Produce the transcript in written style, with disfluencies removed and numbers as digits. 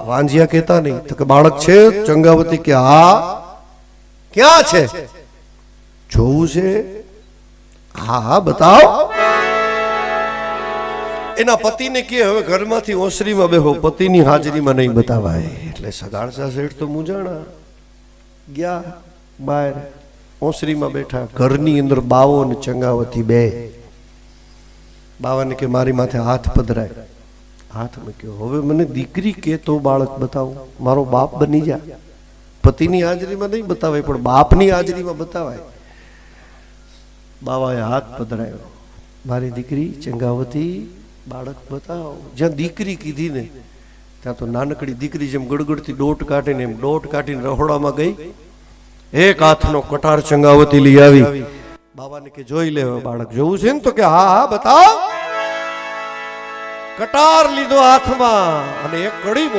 વાંझिया कहता नहीं तो के बालक छे चंगावती के हाँ क्या छे જોવું છે હા હા बताओ એના પતિને કે હવે ઘરમાંથી ઓસરીમાં બેહો પતિની હાજરીમાં નહીં બતાવાય એટલે સગાળસા શેઠ તો મૂંઝાણા ગયા બહાર ઓસરીમાં બેઠા ઘરની અંદર બાવો અને ચંગાવતી બે બાવાને કે મારી માથે હાથ પધરાય હાથ મૂક્યો હવે મને દીકરી કે તો બાળક બતાવું મારો બાપ બની જા પતિની હાજરીમાં નહીં બતાવાય પણ બાપની હાજરીમાં બતાવાય બાવાએ હાથ પધરાયો મારી દીકરી ચંગાવતી બાળક બતાવો જ્યાં દીકરી કીધી ને ત્યાં તો નાનકડી દીકરી જેમ ગડગડતી દોટ કાઢીને એમ દોટ કાઢીને રહોડામાં ગઈ એક હાથનો કટાર ચંગાવતી લઈ આવી બાબાને કે જોઈ લે બાળક જોવું છે ને તો કે હા હા બતાવ કટાર લીધો હાથમાં અને એક કડી